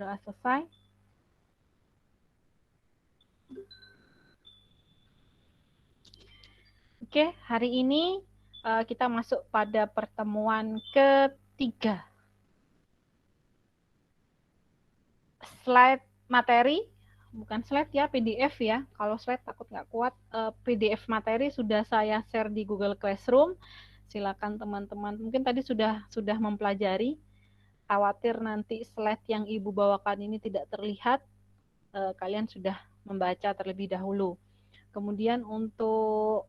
Berdoa selesai. Oke, hari ini kita masuk pada pertemuan ketiga. Slide materi, bukan slide ya, PDF ya. Kalau slide takut nggak kuat. PDF materi sudah saya share di Google Classroom. Silakan teman-teman. Mungkin tadi sudah mempelajari. Khawatir nanti slide yang Ibu bawakan ini tidak terlihat. Kalian sudah membaca terlebih dahulu. Kemudian untuk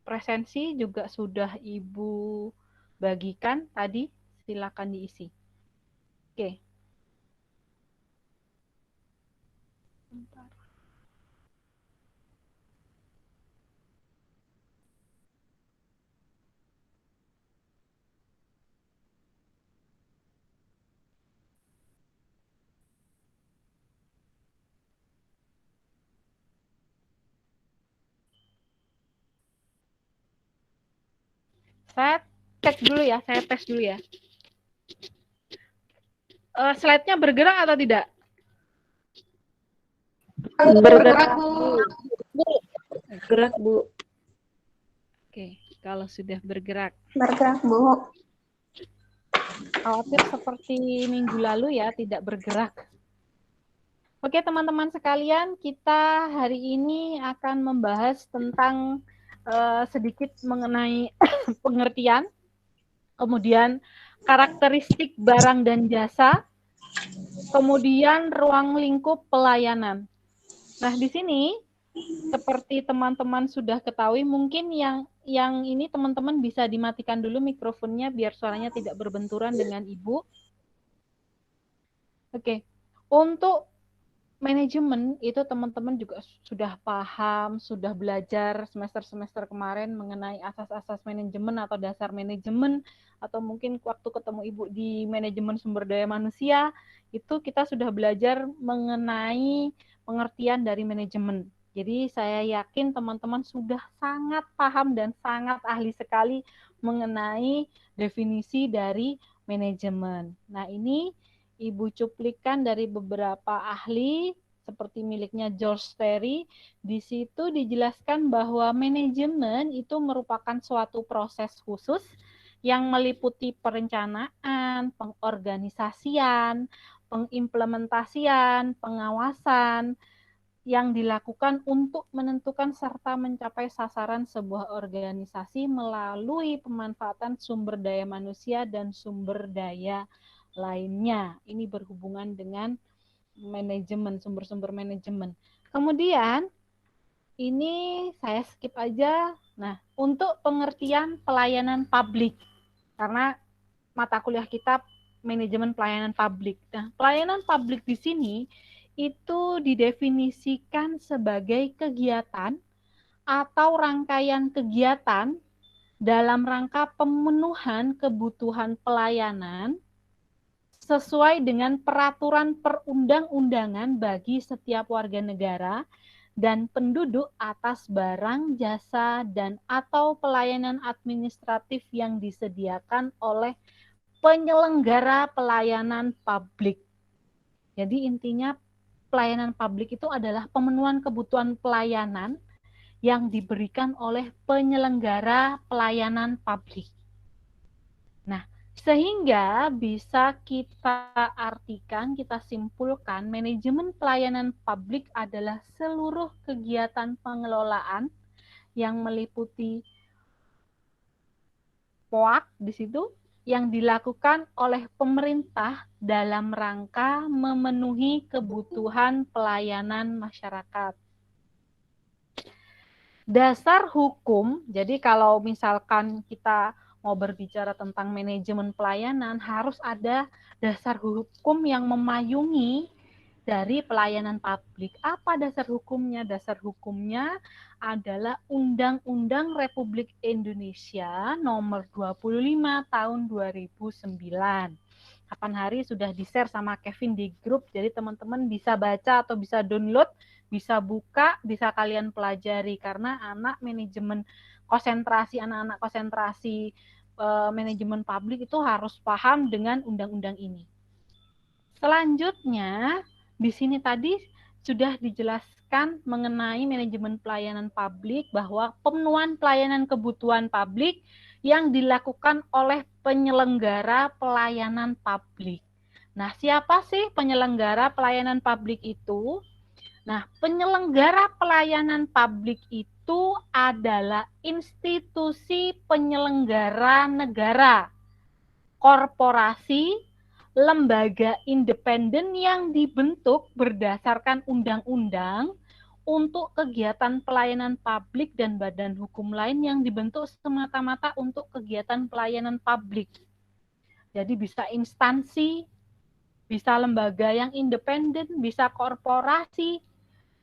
presensi juga sudah Ibu bagikan tadi. Silakan diisi. Oke. Bentar. Saya cek dulu ya, saya tes dulu ya. Slide-nya bergerak atau tidak? Bergerak, Bu. Bergerak, Bu. Oke, kalau sudah bergerak. Bergerak, Bu. Khawatir seperti minggu lalu ya, tidak bergerak. Oke, teman-teman sekalian, kita hari ini akan membahas tentang sedikit mengenai pengertian, kemudian karakteristik barang dan jasa, kemudian ruang lingkup pelayanan. Nah, di sini seperti teman-teman sudah ketahui, mungkin yang ini teman-teman bisa dimatikan dulu mikrofonnya biar suaranya tidak berbenturan dengan Ibu. Oke, untuk manajemen itu teman-teman juga sudah paham, sudah belajar semester-semester kemarin mengenai asas-asas manajemen atau dasar manajemen, atau mungkin waktu ketemu Ibu di manajemen sumber daya manusia, itu kita sudah belajar mengenai pengertian dari manajemen. Jadi saya yakin teman-teman sudah sangat paham dan sangat ahli sekali mengenai definisi dari manajemen. Nah, ini Ibu cuplikan dari beberapa ahli seperti miliknya George Terry. Di situ dijelaskan bahwa manajemen itu merupakan suatu proses khusus yang meliputi perencanaan, pengorganisasian, pengimplementasian, pengawasan yang dilakukan untuk menentukan serta mencapai sasaran sebuah organisasi melalui pemanfaatan sumber daya manusia dan sumber daya lainnya. Ini berhubungan dengan manajemen, sumber-sumber manajemen. Kemudian, ini saya skip aja. Nah, untuk pengertian pelayanan publik, karena mata kuliah kita manajemen pelayanan publik. Nah, pelayanan publik di sini itu didefinisikan sebagai kegiatan atau rangkaian kegiatan dalam rangka pemenuhan kebutuhan pelayanan sesuai dengan peraturan perundang-undangan bagi setiap warga negara dan penduduk atas barang, jasa, dan atau pelayanan administratif yang disediakan oleh penyelenggara pelayanan publik. Jadi intinya pelayanan publik itu adalah pemenuhan kebutuhan pelayanan yang diberikan oleh penyelenggara pelayanan publik. Nah, sehingga bisa kita artikan, kita simpulkan, manajemen pelayanan publik adalah seluruh kegiatan pengelolaan yang meliputi POAK di situ yang dilakukan oleh pemerintah dalam rangka memenuhi kebutuhan pelayanan masyarakat. Dasar hukum, jadi kalau misalkan kita mau berbicara tentang manajemen pelayanan, harus ada dasar hukum yang memayungi dari pelayanan publik. Apa dasar hukumnya? Dasar hukumnya adalah Undang-Undang Republik Indonesia Nomor 25 Tahun 2009. Kapan hari sudah di-share sama Kevin di grup, jadi teman-teman bisa baca atau bisa download, bisa buka, bisa kalian pelajari, karena anak-anak konsentrasi manajemen publik itu harus paham dengan undang-undang ini. Selanjutnya, di sini tadi sudah dijelaskan mengenai manajemen pelayanan publik bahwa pemenuhan pelayanan kebutuhan publik yang dilakukan oleh penyelenggara pelayanan publik. Nah, siapa sih penyelenggara pelayanan publik itu? Nah, penyelenggara pelayanan publik itu adalah institusi penyelenggara negara, korporasi, lembaga independen yang dibentuk berdasarkan undang-undang untuk kegiatan pelayanan publik dan badan hukum lain yang dibentuk semata-mata untuk kegiatan pelayanan publik. Jadi bisa instansi, bisa lembaga yang independen, bisa korporasi,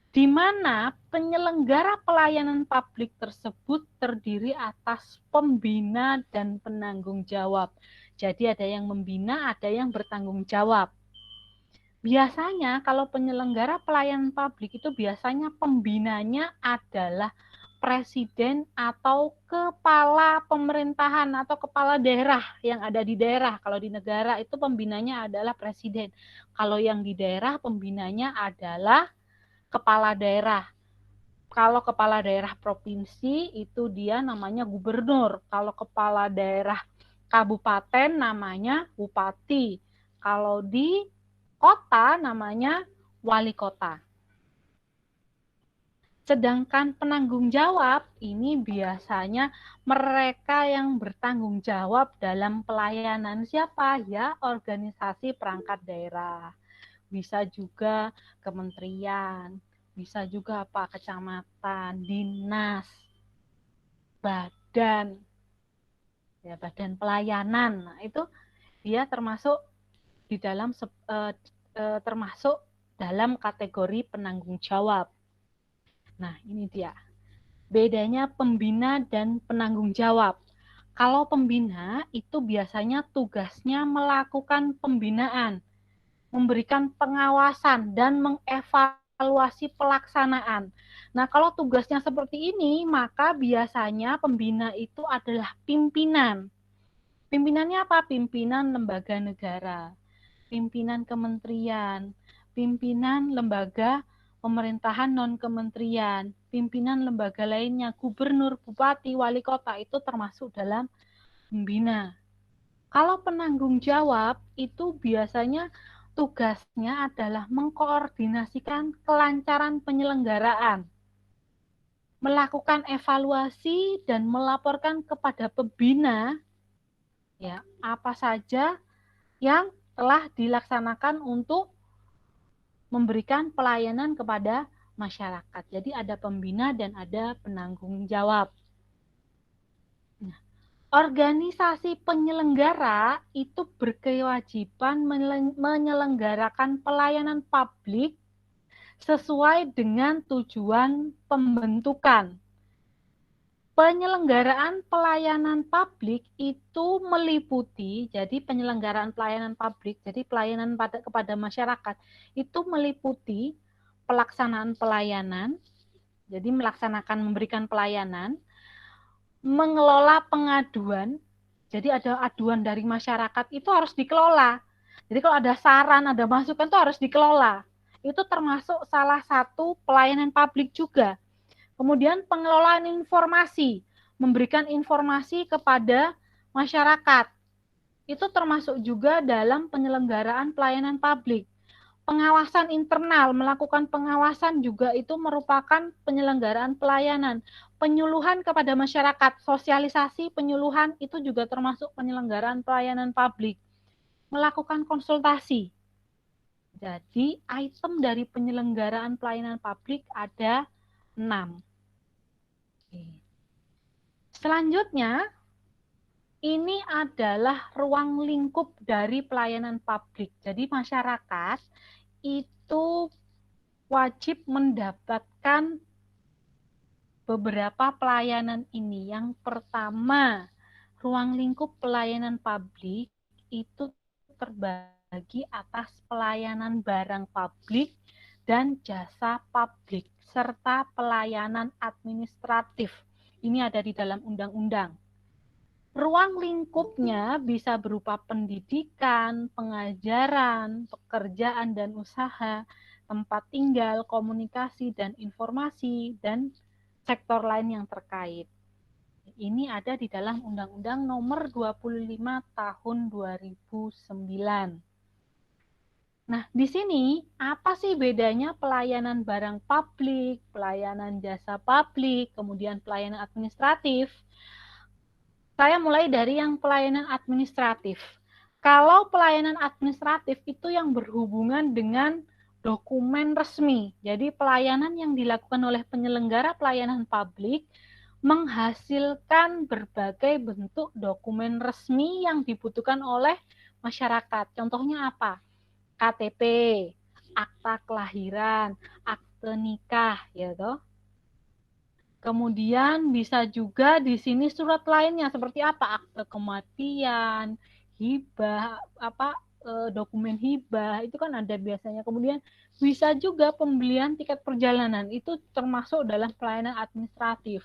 di mana penyelenggara pelayanan publik tersebut terdiri atas pembina dan penanggung jawab. Jadi ada yang membina, ada yang bertanggung jawab. Biasanya kalau penyelenggara pelayanan publik itu biasanya pembinanya adalah presiden atau kepala pemerintahan atau kepala daerah yang ada di daerah. Kalau di negara itu pembinanya adalah presiden. Kalau yang di daerah pembinanya adalah kepala daerah. Kalau kepala daerah provinsi itu dia namanya gubernur. Kalau kepala daerah kabupaten namanya bupati. Kalau di kota namanya wali kota. Sedangkan penanggung jawab ini biasanya mereka yang bertanggung jawab dalam pelayanan siapa ya? Organisasi perangkat daerah. Bisa juga kementerian, bisa juga apa? Kecamatan, dinas, badan, ya badan pelayanan. Nah, itu dia termasuk di dalam termasuk dalam kategori penanggung jawab. Nah, ini dia. Bedanya pembina dan penanggung jawab. Kalau pembina itu biasanya tugasnya melakukan pembinaan, memberikan pengawasan dan mengevaluasi pelaksanaan. Nah, kalau tugasnya seperti ini, maka biasanya pembina itu adalah pimpinan. Pimpinannya apa? Pimpinan lembaga negara, pimpinan kementerian, pimpinan lembaga pemerintahan non-kementerian, pimpinan lembaga lainnya, gubernur, bupati, wali kota itu termasuk dalam pembina. Kalau penanggung jawab itu biasanya tugasnya adalah mengkoordinasikan kelancaran penyelenggaraan, melakukan evaluasi dan melaporkan kepada pembina ya apa saja yang telah dilaksanakan untuk memberikan pelayanan kepada masyarakat. Jadi ada pembina dan ada penanggung jawab. Nah, organisasi penyelenggara itu berkewajiban menyelenggarakan pelayanan publik sesuai dengan tujuan pembentukan. Penyelenggaraan pelayanan publik itu meliputi, jadi penyelenggaraan pelayanan publik, jadi pelayanan kepada masyarakat, itu meliputi pelaksanaan pelayanan, jadi melaksanakan memberikan pelayanan, mengelola pengaduan, jadi ada aduan dari masyarakat, itu harus dikelola. Jadi kalau ada saran, ada masukan, itu harus dikelola. Itu termasuk salah satu pelayanan publik juga. Kemudian pengelolaan informasi, memberikan informasi kepada masyarakat. Itu termasuk juga dalam penyelenggaraan pelayanan publik. Pengawasan internal, melakukan pengawasan juga itu merupakan penyelenggaraan pelayanan. Penyuluhan kepada masyarakat, sosialisasi penyuluhan itu juga termasuk penyelenggaraan pelayanan publik. Melakukan konsultasi. Jadi item dari penyelenggaraan pelayanan publik ada 6. Selanjutnya, ini adalah ruang lingkup dari pelayanan publik. Jadi masyarakat itu wajib mendapatkan beberapa pelayanan ini. Yang pertama, ruang lingkup pelayanan publik itu terbagi atas pelayanan barang publik dan jasa publik, serta pelayanan administratif. Ini ada di dalam undang-undang. Ruang lingkupnya bisa berupa pendidikan, pengajaran, pekerjaan dan usaha, tempat tinggal, komunikasi dan informasi, dan sektor lain yang terkait. Ini ada di dalam Undang-Undang Nomor 25 Tahun 2009. Nah, di sini apa sih bedanya pelayanan barang publik, pelayanan jasa publik, kemudian pelayanan administratif? Saya mulai dari yang pelayanan administratif. Kalau pelayanan administratif itu yang berhubungan dengan dokumen resmi. Jadi pelayanan yang dilakukan oleh penyelenggara pelayanan publik menghasilkan berbagai bentuk dokumen resmi yang dibutuhkan oleh masyarakat. Contohnya apa? KTP, akta kelahiran, akte nikah, ya toh. Kemudian bisa juga di sini surat lainnya seperti apa? Akte kematian, hibah, dokumen hibah, itu kan ada biasanya. Kemudian bisa juga pembelian tiket perjalanan, itu termasuk dalam pelayanan administratif.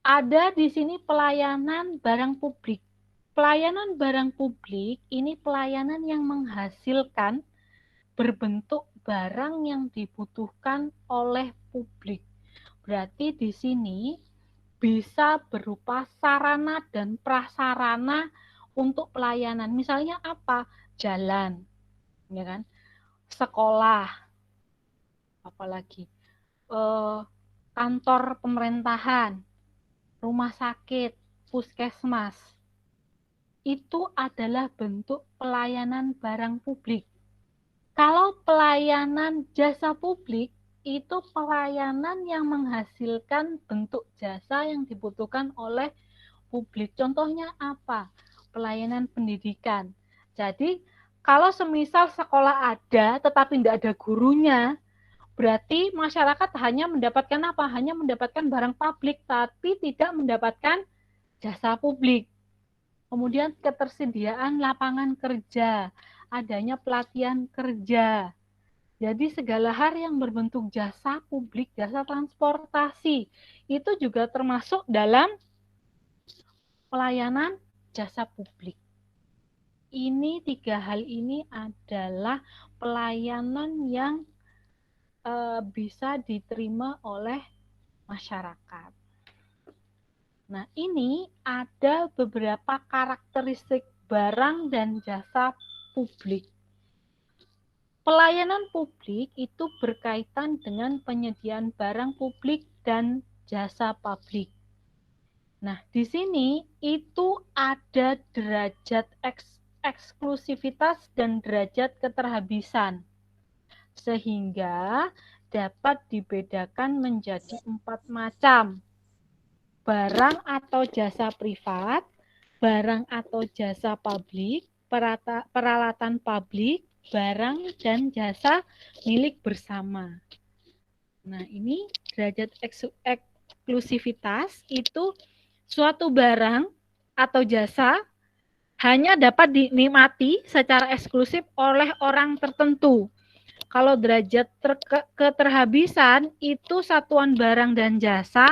Ada di sini pelayanan barang publik. Pelayanan barang publik ini pelayanan yang menghasilkan berbentuk barang yang dibutuhkan oleh publik. Berarti di sini bisa berupa sarana dan prasarana untuk pelayanan. Misalnya apa? Jalan, ya kan? Sekolah, apalagi kantor pemerintahan, rumah sakit, puskesmas. Itu adalah bentuk pelayanan barang publik. Kalau pelayanan jasa publik, itu pelayanan yang menghasilkan bentuk jasa yang dibutuhkan oleh publik. Contohnya apa? Pelayanan pendidikan. Jadi, kalau semisal sekolah ada, tetapi tidak ada gurunya, berarti masyarakat hanya mendapatkan apa? Hanya mendapatkan barang publik, tapi tidak mendapatkan jasa publik. Kemudian ketersediaan lapangan kerja, adanya pelatihan kerja. Jadi segala hal yang berbentuk jasa publik, jasa transportasi, itu juga termasuk dalam pelayanan jasa publik. Ini tiga hal ini adalah pelayanan yang bisa diterima oleh masyarakat. Nah, ini ada beberapa karakteristik barang dan jasa publik. Pelayanan publik itu berkaitan dengan penyediaan barang publik dan jasa publik. Nah, di sini itu ada derajat eksklusivitas dan derajat keterhabisan. Sehingga dapat dibedakan menjadi 4 macam. Barang atau jasa privat, barang atau jasa publik, peralatan publik, barang dan jasa milik bersama. Nah, ini derajat eksklusivitas itu suatu barang atau jasa hanya dapat dinikmati secara eksklusif oleh orang tertentu. Kalau derajat keterhabisan itu satuan barang dan jasa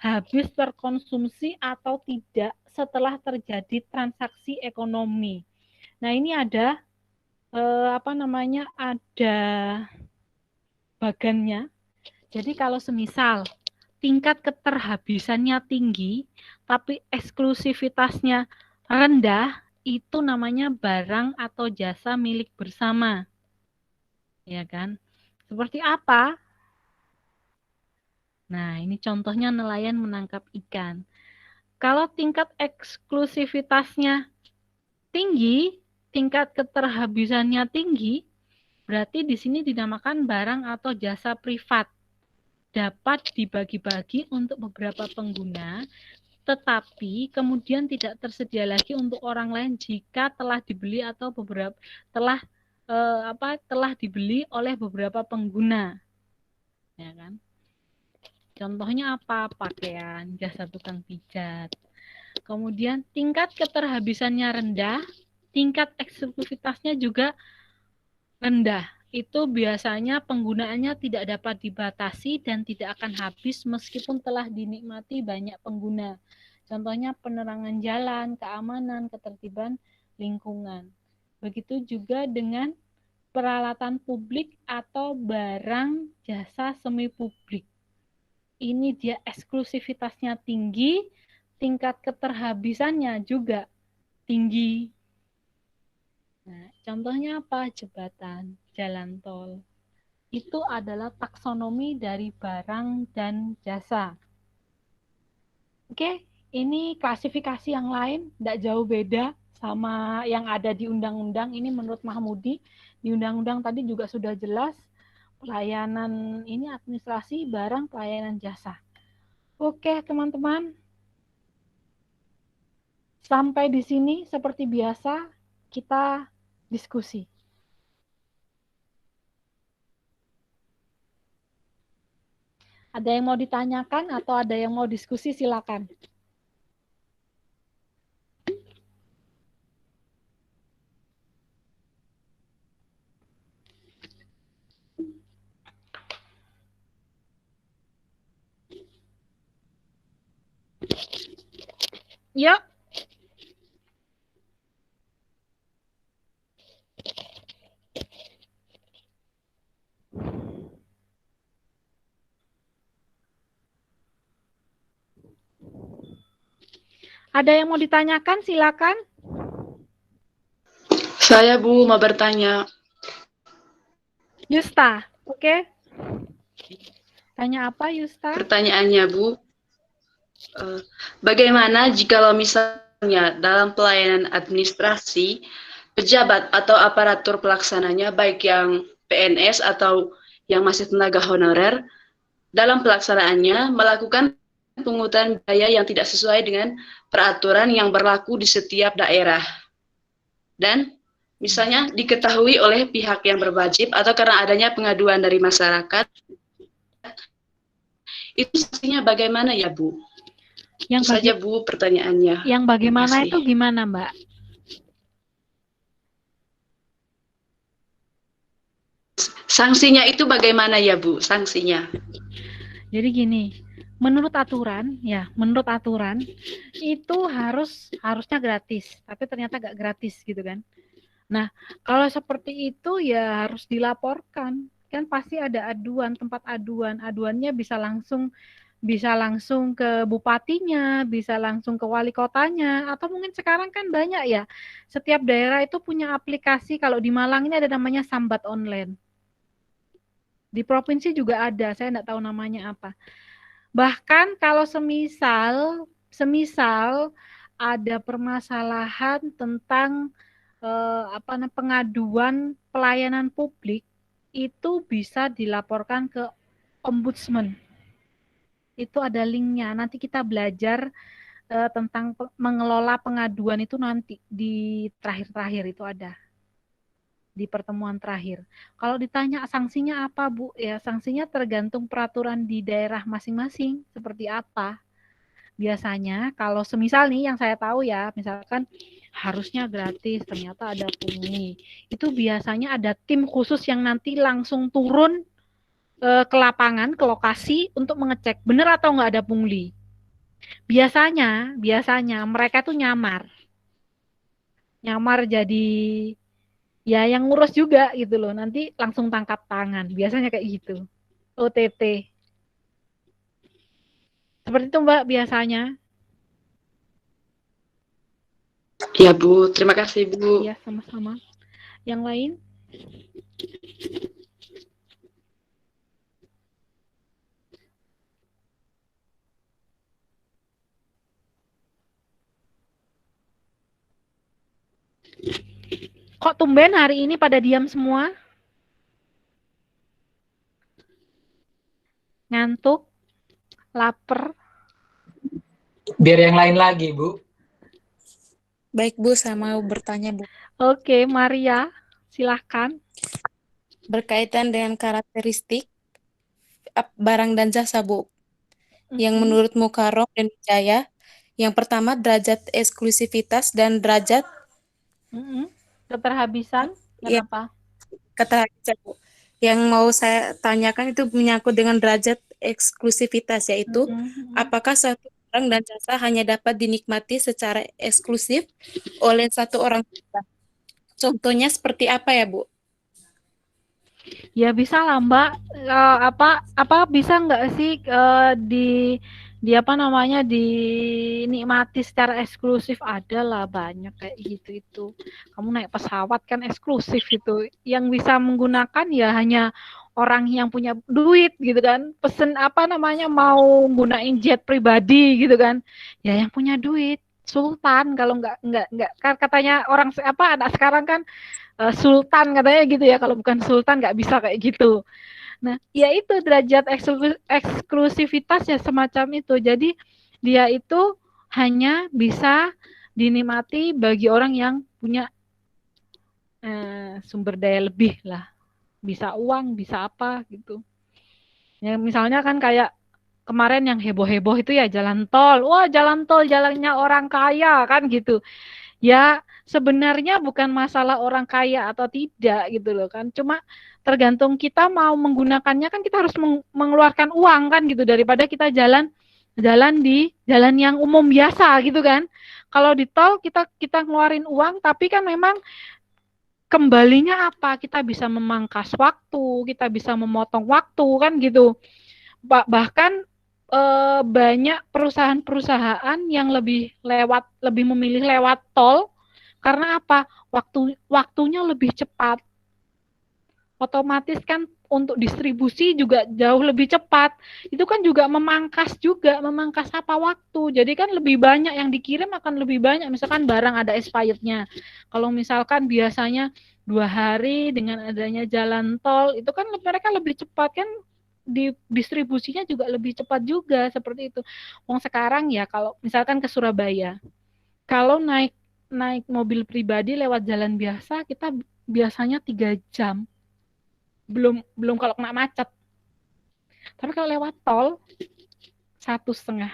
habis terkonsumsi atau tidak setelah terjadi transaksi ekonomi. Nah, ini ada ada bagannya. Jadi kalau semisal tingkat keterhabisannya tinggi tapi eksklusivitasnya rendah, itu namanya barang atau jasa milik bersama. Ya kan? Seperti apa? Nah, ini contohnya nelayan menangkap ikan. Kalau tingkat eksklusivitasnya tinggi, tingkat keterhabisannya tinggi, berarti di sini dinamakan barang atau jasa privat. Dapat dibagi-bagi untuk beberapa pengguna, tetapi kemudian tidak tersedia lagi untuk orang lain jika telah dibeli atau telah dibeli oleh beberapa pengguna. Ya kan? Contohnya apa? Pakaian, jasa tukang pijat. Kemudian tingkat keterhabisannya rendah, tingkat eksklusivitasnya juga rendah. Itu biasanya penggunaannya tidak dapat dibatasi dan tidak akan habis meskipun telah dinikmati banyak pengguna. Contohnya penerangan jalan, keamanan, ketertiban lingkungan. Begitu juga dengan peralatan publik atau barang jasa semi publik. Ini dia eksklusivitasnya tinggi, tingkat keterhabisannya juga tinggi. Nah, contohnya apa? Jembatan, jalan tol. Itu adalah taksonomi dari barang dan jasa. Oke, ini klasifikasi yang lain, tidak jauh beda sama yang ada di undang-undang. Ini menurut Mahmudi, di undang-undang tadi juga sudah jelas, pelayanan ini administrasi, barang, pelayanan jasa. Oke, teman-teman. Sampai di sini seperti biasa kita diskusi. Ada yang mau ditanyakan atau ada yang mau diskusi, silakan. Ya. Ada yang mau ditanyakan, silakan. Saya, Bu, mau bertanya. Yusta, oke. Tanya apa, Yusta? Pertanyaannya, Bu, bagaimana jikalau misalnya dalam pelayanan administrasi, pejabat atau aparatur pelaksananya, baik yang PNS atau yang masih tenaga honorer, dalam pelaksanaannya melakukan pungutan biaya yang tidak sesuai dengan peraturan yang berlaku di setiap daerah. Dan misalnya diketahui oleh pihak yang berwajib atau karena adanya pengaduan dari masyarakat, itu sanksinya bagaimana ya, Bu? Yang saja, Bu, pertanyaannya. Yang bagaimana itu gimana, Mbak? Sanksinya itu bagaimana ya, Bu? Sanksinya. Jadi gini, menurut aturan itu harusnya gratis, tapi ternyata nggak gratis gitu kan. Nah, kalau seperti itu ya harus dilaporkan. Kan pasti ada aduan, tempat aduan. Aduannya bisa langsung ke bupatinya, bisa langsung ke wali kotanya, atau mungkin sekarang kan banyak ya. Setiap daerah itu punya aplikasi. Kalau di Malang ini ada namanya Sambat Online. Di provinsi juga ada, saya enggak tahu namanya apa. Bahkan kalau semisal ada permasalahan tentang pengaduan pelayanan publik, itu bisa dilaporkan ke ombudsman. Itu ada linknya. Nanti kita belajar tentang mengelola pengaduan itu nanti di terakhir-terakhir itu ada. Di pertemuan terakhir. Kalau ditanya sanksinya apa, Bu? Ya, sanksinya tergantung peraturan di daerah masing-masing seperti apa. Biasanya kalau semisal nih yang saya tahu ya, misalkan harusnya gratis, ternyata ada pungli. Itu biasanya ada tim khusus yang nanti langsung turun ke lapangan, ke lokasi untuk mengecek benar atau nggak ada pungli. Biasanya mereka tuh nyamar jadi ya yang ngurus juga gitu loh, nanti langsung tangkap tangan, biasanya kayak gitu, OTT. Seperti itu Mbak biasanya. Ya Bu, terima kasih Bu. Iya, sama-sama. Yang lain? Kok tumben hari ini pada diam semua? Ngantuk? Lapar? Biar yang lain lagi, Bu. Baik, Bu, saya mau bertanya, Bu. Oke, Maria, silahkan. Berkaitan dengan karakteristik barang dan jasa, Bu. Yang menurut Mukarram dan Wijaya, yang pertama derajat eksklusivitas dan derajat keterhabisan. Kenapa? Keterhabisan, Bu. Yang mau saya tanyakan itu menyangkut dengan derajat eksklusivitas, yaitu apakah suatu barang dan jasa hanya dapat dinikmati secara eksklusif oleh satu orang. Contohnya seperti apa ya, Bu? Ya bisa lah Mbak. Apa bisa nggak sih di apa namanya dinikmati secara eksklusif? Ada lah banyak kayak gitu itu. Kamu naik pesawat kan eksklusif itu. Yang bisa menggunakan ya hanya orang yang punya duit gitu kan. Pesen apa namanya mau gunain jet pribadi gitu kan. Ya yang punya duit. Sultan kalau nggak kan katanya orang apa anak sekarang kan sultan katanya gitu ya, kalau bukan sultan nggak bisa kayak gitu. Nah, ya itu derajat eksklusivitas ya semacam itu. Jadi dia itu hanya bisa dinikmati bagi orang yang punya sumber daya lebih lah. Bisa uang, bisa apa gitu. Ya misalnya kan kayak kemarin yang heboh-heboh itu ya jalan tol. Wah, jalan tol jalannya orang kaya kan gitu. Ya sebenarnya bukan masalah orang kaya atau tidak gitu loh kan. Cuma tergantung kita mau menggunakannya kan kita harus mengeluarkan uang kan gitu daripada kita jalan di jalan yang umum biasa gitu kan. Kalau di tol kita ngeluarin uang tapi kan memang kembalinya apa? Kita bisa memangkas waktu, kita bisa memotong waktu kan gitu. Bahkan banyak perusahaan-perusahaan yang lebih memilih lewat tol karena apa? Waktunya lebih cepat. Otomatis kan untuk distribusi juga jauh lebih cepat. Itu kan juga memangkas apa waktu. Jadi kan lebih banyak yang dikirim akan lebih banyak. Misalkan barang ada expirednya. Kalau misalkan biasanya 2 hari dengan adanya jalan tol, itu kan mereka lebih cepat kan distribusinya juga lebih cepat juga seperti itu. Wong sekarang ya kalau misalkan ke Surabaya, kalau naik mobil pribadi lewat jalan biasa kita biasanya 3 jam. Belum kalau kena macet. Tapi kalau lewat tol 1,5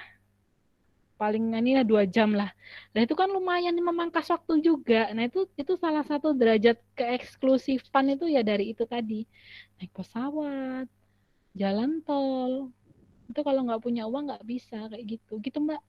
paling ini 2 jam lah. Nah itu kan lumayan memangkas waktu juga. Nah itu salah satu derajat keeksklusifan itu ya dari itu tadi. Naik pesawat, jalan tol. Itu kalau nggak punya uang nggak bisa kayak gitu. Gitu Mbak.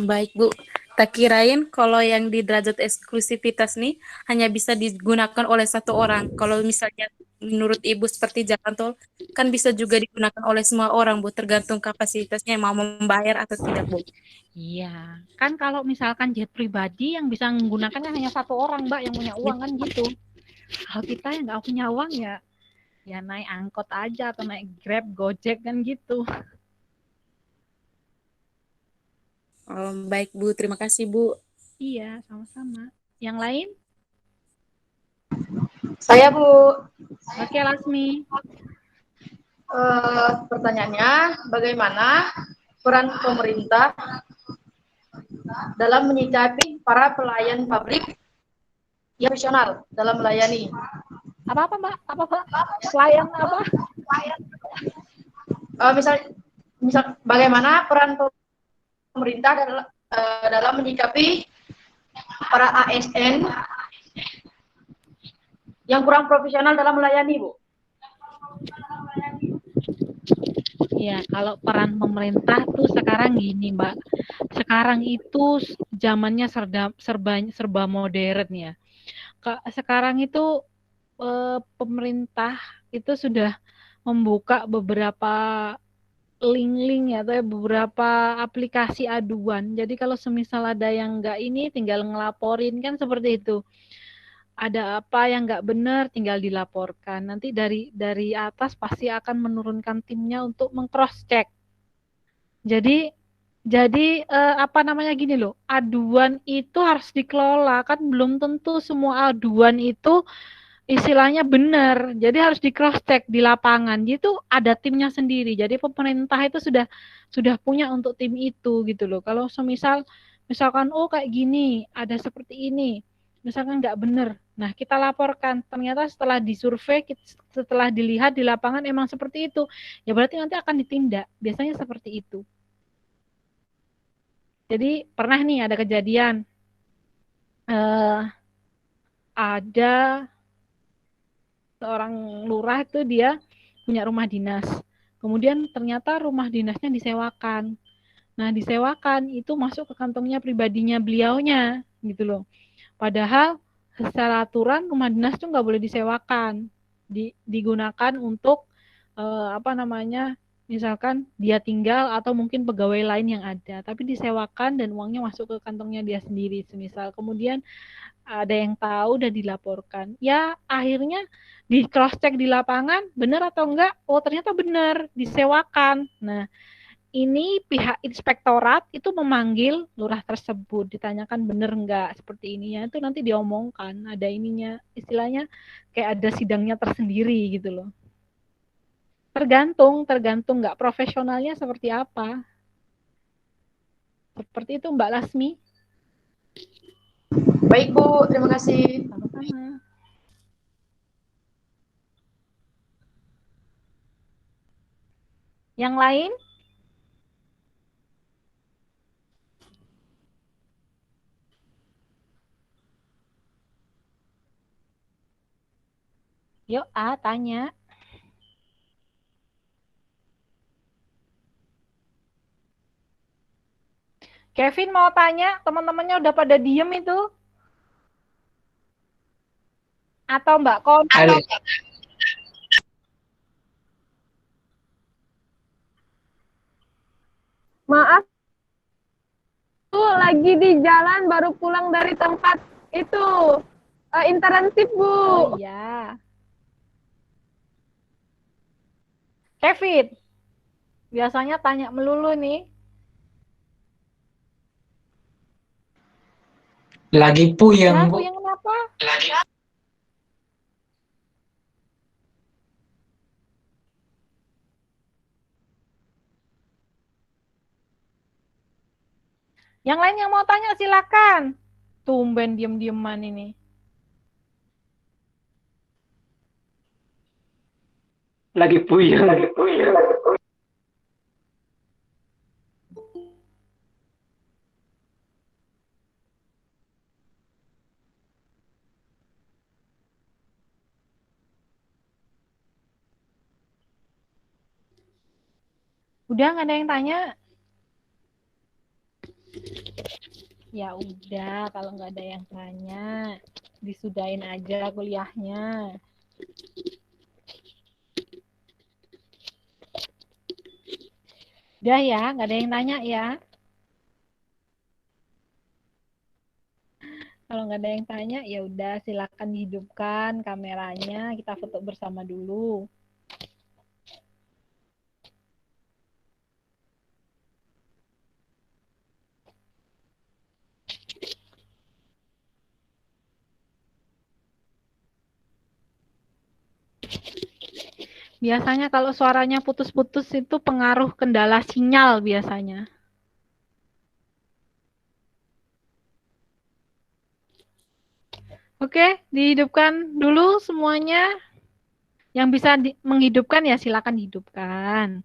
Baik, Bu. Tak kirain kalau yang di derajat eksklusivitas nih hanya bisa digunakan oleh satu orang. Kalau misalnya menurut Ibu seperti jalan tol, kan bisa juga digunakan oleh semua orang, Bu, tergantung kapasitasnya mau membayar atau tidak, Bu. Iya, kan kalau misalkan jet pribadi yang bisa menggunakannya hanya satu orang, Mbak, yang punya uang kan gitu. Kalau kita yang nggak punya uang ya naik angkot aja atau naik Grab, Gojek kan gitu. Baik, Bu. Terima kasih, Bu. Iya, sama-sama. Yang lain? Saya, Bu. Oke, Lasmi. Pertanyaannya, bagaimana peran pemerintah dalam menyikapi para pelayan pabrik yang profesional dalam melayani? Apa Mbak? Apa Mbak? Pelayan apa? Misal bagaimana peran pemerintah dalam menyikapi para ASN yang kurang profesional dalam melayani, Bu? Ya, kalau peran pemerintah tuh sekarang gini, Mbak. Sekarang itu zamannya serba modern ya. Sekarang itu pemerintah itu sudah membuka beberapa link-link ya, atau beberapa aplikasi aduan. Jadi kalau semisal ada yang nggak ini, tinggal ngelaporin kan seperti itu. Ada apa yang nggak benar, tinggal dilaporkan. Nanti dari atas pasti akan menurunkan timnya untuk meng-cross check. Jadi apa namanya gini loh, aduan itu harus dikelola kan belum tentu semua aduan itu istilahnya benar. Jadi harus di cross check di lapangan. Itu ada timnya sendiri. Jadi pemerintah itu sudah punya untuk tim itu gitu loh. Kalau misalkan oh kayak gini, ada seperti ini. Misalkan nggak benar. Nah, kita laporkan. Ternyata setelah disurvei, setelah dilihat di lapangan emang seperti itu. Ya berarti nanti akan ditindak. Biasanya seperti itu. Jadi pernah nih ada kejadian ada seorang lurah itu dia punya rumah dinas. Kemudian ternyata rumah dinasnya disewakan. Nah, disewakan itu masuk ke kantongnya pribadinya beliaunya, gitu loh. Padahal secara aturan rumah dinas itu nggak boleh disewakan, digunakan untuk misalkan dia tinggal atau mungkin pegawai lain yang ada, tapi disewakan dan uangnya masuk ke kantongnya dia sendiri. Semisal kemudian ada yang tahu dan dilaporkan, ya akhirnya di cross check di lapangan benar atau enggak, oh ternyata benar disewakan. Nah, ini pihak inspektorat itu memanggil lurah tersebut, ditanyakan benar enggak seperti ini ya, itu nanti diomongkan, ada ininya, istilahnya kayak ada sidangnya tersendiri gitu loh. Tergantung nggak profesionalnya seperti apa. Seperti itu Mbak Lasmi. Baik Bu, terima kasih. Sama-sama. Yang lain? Yuk, tanya. Kevin mau tanya, teman-temannya udah pada diem itu? Atau Mbak Kon? Halo. Maaf, Bu, lagi di jalan baru pulang dari tempat itu internship, Bu. Oh iya. Kevin, biasanya tanya melulu nih. Lagi puyeng, Bu. Puyeng kenapa? Yang lain yang mau tanya silakan. Tumben diem-dieman ini. Lagi puyeng. Udah nggak ada yang tanya? Ya udah, kalau nggak ada yang tanya, disudahin aja kuliahnya. Udah ya, nggak ada yang tanya ya. Kalau nggak ada yang tanya, ya udah silakan dihidupkan kameranya, kita foto bersama dulu. Biasanya kalau suaranya putus-putus itu pengaruh kendala sinyal biasanya. Oke, dihidupkan dulu semuanya. Yang bisa menghidupkan ya silakan hidupkan.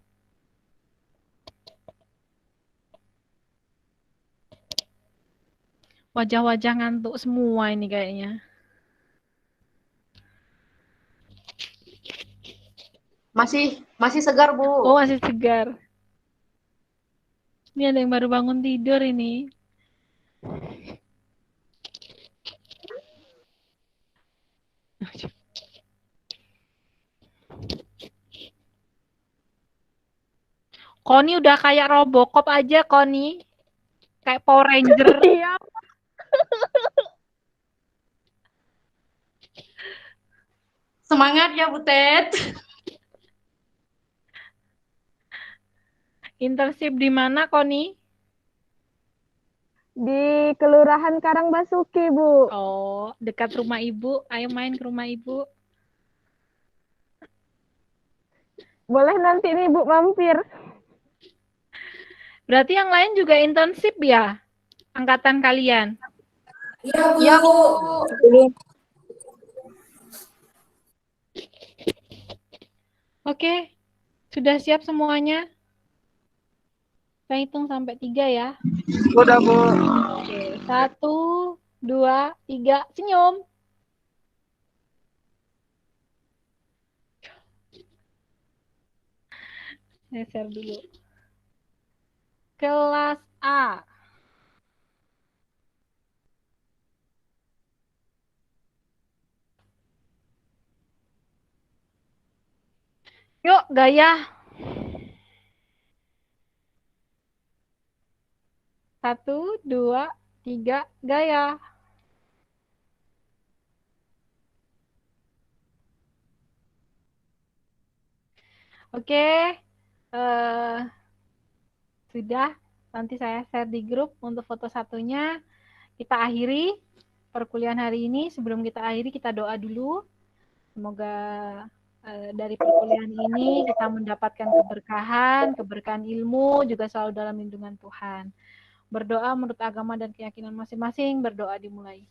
Wajah-wajah ngantuk semua ini kayaknya. Masih segar, Bu. Oh, masih segar. Ini ada yang baru bangun tidur ini. Koni udah kayak Robocop aja, Koni. Kayak Power Ranger. Iya. Semangat ya, Butet. Internship di mana, Koni? Di Kelurahan Karangbasuki, Bu. Oh, dekat rumah Ibu. Ayo main ke rumah Ibu. Boleh nanti nih, Bu, mampir. Berarti yang lain juga internship ya? Angkatan kalian? Ya, Bu. Oke, sudah siap semuanya? Saya hitung sampai 3 ya. Udah, Bu. Oke, 1, 2, 3, senyum. Saya share dulu. Kelas A. Yuk, gaya. 1, 2, 3, gaya. Oke, sudah. Nanti saya share di grup untuk foto satunya. Kita akhiri perkuliahan hari ini. Sebelum kita akhiri, kita doa dulu. Semoga dari perkuliahan ini kita mendapatkan keberkahan ilmu, juga selalu dalam lindungan Tuhan. Berdoa menurut agama dan keyakinan masing-masing, berdoa dimulai.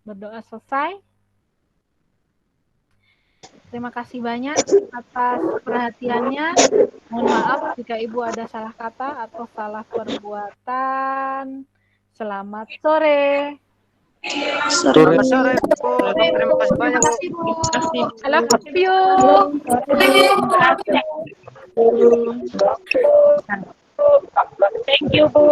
Berdoa selesai. Terima kasih banyak atas perhatiannya. Mohon maaf jika Ibu ada salah kata atau salah perbuatan. Selamat sore. Selamat sore, Bu. Terima kasih banyak, Bu. I love you. Thank you, Bu.